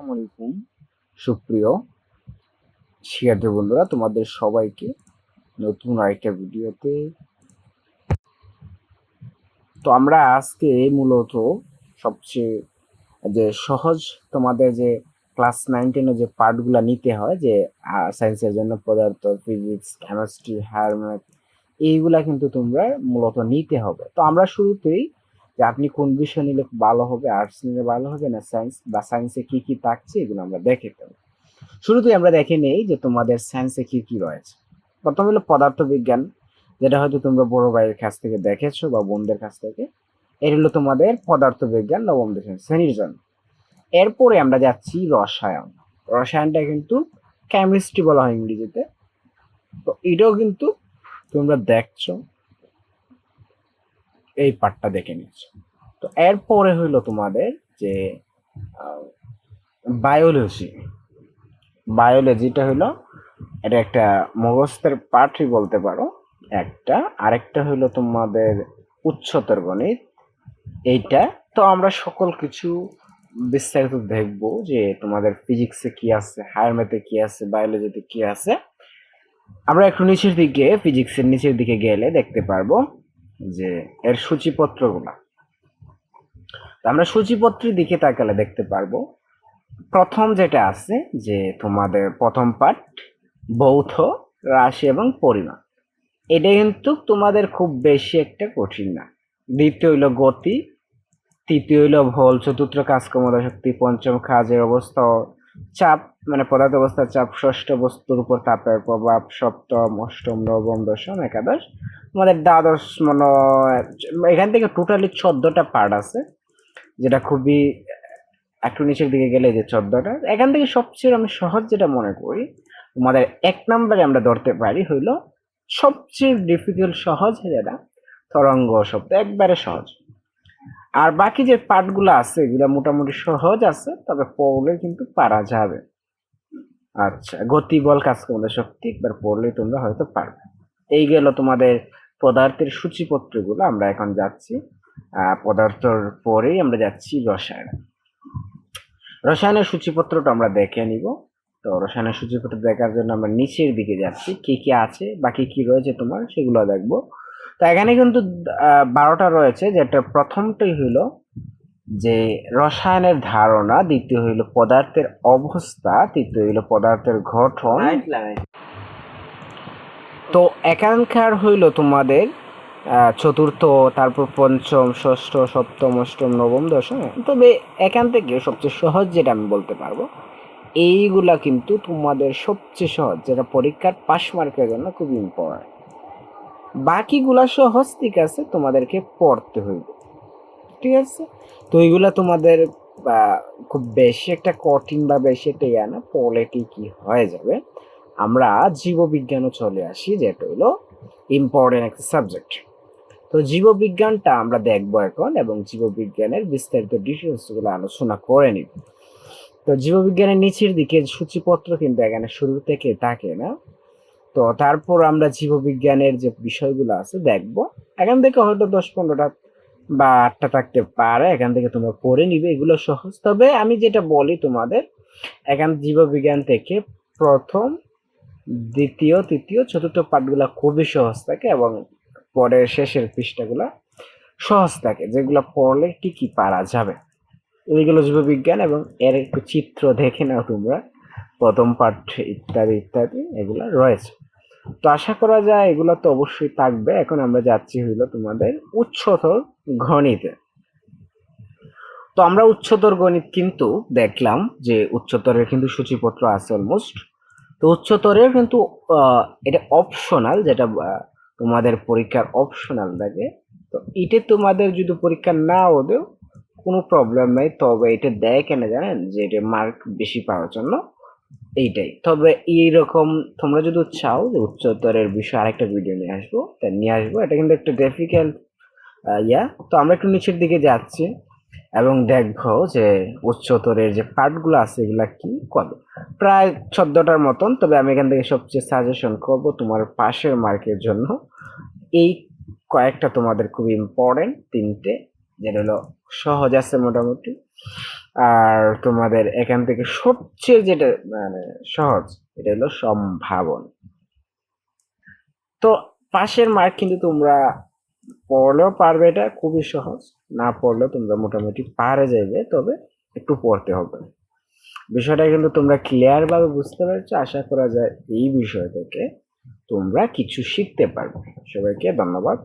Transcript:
আসসালামু আলাইকুম সুপ্রিয় শিক্ষার্থী বন্ধুরা, তোমাদের সবাইকে নতুন আরেকটা ভিডিওতে। তো আমরা আজকে মূলত সবচেয়ে যে সহজ তোমাদের যে ক্লাস 9-10 যে পার্টগুলো নিতে হয়, যে সায়েন্সের জন্য পদার্থ, ফিজিক্স, কেমিস্ট্রি, হায়ার ম্যাথ, এইগুলা কিন্তু তোমরা মূলত নিতে হবে। তো আমরা শুরুতেই যে আপনি কোন বিষয় নিলে ভালো হবে, আর্টস নিলে ভালো হবে না সায়েন্স, বা সায়েন্সে কি কি থাকছে এগুলো আমরা দেখে ফেলবো। শুরুতেই আমরা দেখে নেই যে তোমাদের সায়েন্সে কি কি রয়েছে। প্রথম হলো পদার্থবিজ্ঞান, যেটা হয়তো তোমরা বড় ভাইয়ের কাছ থেকে দেখেছো বা বোনদের কাছ থেকে। এর হলো তোমাদের পদার্থবিজ্ঞান নবম দশম শ্রেণীর জন্য। এরপরে আমরা যাচ্ছি রসায়ন। রসায়নটা কিন্তু কেমিস্ট্রি বলা হয় ইংরেজিতে। তো এটাও কিন্তু তোমরা দেখছো, এই পার্টটা দেখে নিচ্ছ। তো এরপরে হইলো তোমাদের যে বায়োলজি। বায়োলজিটা হলো এটা একটা মুখস্থের পাঠই বলতে পারো একটা। আরেকটা হলো তোমাদের উচ্চতর গণিত এইটা। তো আমরা সকল কিছু বিস্তারিত দেখবো যে তোমাদের ফিজিক্সে কি আছে, হায়ার ম্যাথে কি আছে, বায়োলজিতে কি আছে। আমরা একটু নিচের দিকে, ফিজিক্সের নিচের দিকে গেলে দেখতে পারবো যে এর সূচিপত্রগুলা। তো আমরা সূচিপত্রের দিকে তাকালে দেখতে পারবো প্রথম যেটা আছে যে তোমাদের প্রথম পার্ট ভৌত, রাশি এবং পরিমাপ। এটা কিন্তু তোমাদের খুব বেশি একটা কঠিন না। দ্বিতীয় হইলো গতি, তৃতীয় হইলো ভর, চতুর্থ কাজ ক্ষমতা শক্তি, পঞ্চম কাজের অবস্থা ও চাপ, মানে পদার্থ অবস্থার চাপ, ষষ্ঠ বস্তুর উপর তাপের প্রভাব, সপ্তম, অষ্টম, নবম, দশম, একাদশ, তোমাদের দ্বাদশ মনে এখান থেকে টোটালি 14টা পার্ট আছে, যেটা খুবই একটু নিচের দিকে গেলে যে 14টা। এখান থেকে সবচেয়ে আমি সহজ যেটা মনে করি তোমাদের 1 নম্বরে আমরা ধরতে পারি হইলো সবচেয়ে ডিফিকাল্ট সহজ, যেটা তরঙ্গ শব্দ, একবারে সহজ। আর বাকি যে পার্টগুলো আছে এগুলো মোটামুটি সহজ আছে, তবে পড়লে কিন্তু পারা যাবে। আচ্ছা, গতি, বল, কাজ ক্ষমতা শক্তি একবার পড়লে তোমরা হয়তো পারবে। এই গেল তোমাদের পদার্থের সূচিপত্রগুলো। আমরা এখন যাচ্ছি পদার্থর পরেই আমরা যাচ্ছি রসায়ন। রসায়নের সূচিপত্রটা আমরা দেখে নিব। তো রসায়নের সূচিপত্র দেখার জন্য আমরা নিচের দিকে যাচ্ছি, কি কি আছে বা কি কি রয়েছে তোমার সেগুলো দেখবো। তো এখানে কিন্তু 12টা রয়েছে, যেটা প্রথমটাই হইলো যে রসায়নের ধারণা, দ্বিতীয় হইলো পদার্থের অবস্থা, তৃতীয় হইলো পদার্থের গঠন। তো এখানকার হইলো তোমাদের চতুর্থ, তারপর পঞ্চম, ষষ্ঠ, সপ্তম, অষ্টম, নবম, দশম। তবে এখান থেকে সবচেয়ে সহজ যেটা আমি বলতে পারবো, এইগুলা কিন্তু তোমাদের সবচেয়ে সহজ, যেটা পরীক্ষার পাস মার্কের জন্য খুব ইম্পর্টেন্ট। বাকিগুলা সহজ, ঠিক আছে, তোমাদেরকে পড়তে হইবে, ঠিক আছে। তো এইগুলা তোমাদের খুব বেশি একটা কঠিন বা বেশি একটা ইয়া না, পড়লে কি হয়ে যাবে। আমরা জীববিজ্ঞানও চলে আসি, যেটা হলো ইম্পর্টেন্ট একটা সাবজেক্ট। তো জীববিজ্ঞানটা আমরা দেখবো এখন, এবং জীববিজ্ঞানের বিস্তারিত ডিটেলস গুলো আলোচনা করে নিব। তো জীববিজ্ঞানের নিচের দিকে সূচিপত্র কিন্তু এখানে শুরু থেকে থাকে না। তো তারপর আমরা জীববিজ্ঞানের যে বিষয়গুলো আছে দেখব। এখান থেকে হয়তো 10-15টা বা 8টা থাকতে পারে, এখান থেকে তোমরা পড়ে নিবে, এগুলো সহজ। তবে আমি যেটা বলি তোমাদের, এখান জীববিজ্ঞান থেকে প্রথম, দ্বিতীয়, তৃতীয়, চতুর্থ পাঠগুলা খুবই সহজ থাকে, এবং পরের শেষের পৃষ্ঠাগুলা সহজ থাকে, যেগুলো পড়লে ঠিকই পারা যাবে। এইগুলো জীববিজ্ঞান, এবং এর একটু চিত্র দেখে নাও তোমরা, প্রথম পাঠ ইত্যাদি ইত্যাদি এগুলো রয়েছে। তো আশা করা যায় এগুলো তো অবশ্যই থাকবে। এখন আমরা যাচ্ছি হইলো তোমাদের উচ্চতর গণিতে। তো আমরা উচ্চতর গণিত কিন্তু দেখলাম যে উচ্চতরের কিন্তু সূচিপত্র আছে অলমোস্ট। তো উচ্চতরের কিন্তু এটা অপশনাল, যেটা তোমাদের পরীক্ষার অপশনাল থাকে। তো এটা তোমাদের যদি পরীক্ষা নাও দেও কোনো প্রবলেম নাই, তবে এটা দেয় কেন জানেন, যে এটা মার্ক বেশি পাওয়ার জন্য, এইটাই। তবে এইরকম তোমরা যদি চাও যে উচ্চতরের বিষয়ে আরেকটা ভিডিও নিয়ে আসবো, তা নিয়ে আসবো। এটা কিন্তু একটা ডিফিকাল্ট ইয়া। তো আমরা একটু নিচের দিকে যাচ্ছি এবং দেখবো যে উচ্চতরের যে পার্টগুলো আছে এগুলা কি কত, প্রায় 14টার মতন। তবে আমি এখান থেকে সবচেয়ে সাজেশন করব তোমার পাশের মার্কের জন্য এই কয়েকটা তোমাদের খুব ইম্পর্টেন্ট, তিনটে, যেটা হলো সহজ আছে মোটামুটি, আর তোমাদের এখান থেকে সবচেয়ে যেটা মানে সহজ, এটা হলো সম্ভাবনা। তো পাশের মার্ক কিন্তু তোমরা পড়লেও পারবে, এটা খুবই সহজ। না পড়লেও তোমরা মোটামুটি পারে যাইবে, তবে একটু পড়তে হবে। বিষয়টা কিন্তু তোমরা ক্লিয়ার ভাবে বুঝতে পারছো, আশা করা যায় এই বিষয় থেকে তোমরা কিছু শিখতে পারবে। সবাইকে ধন্যবাদ।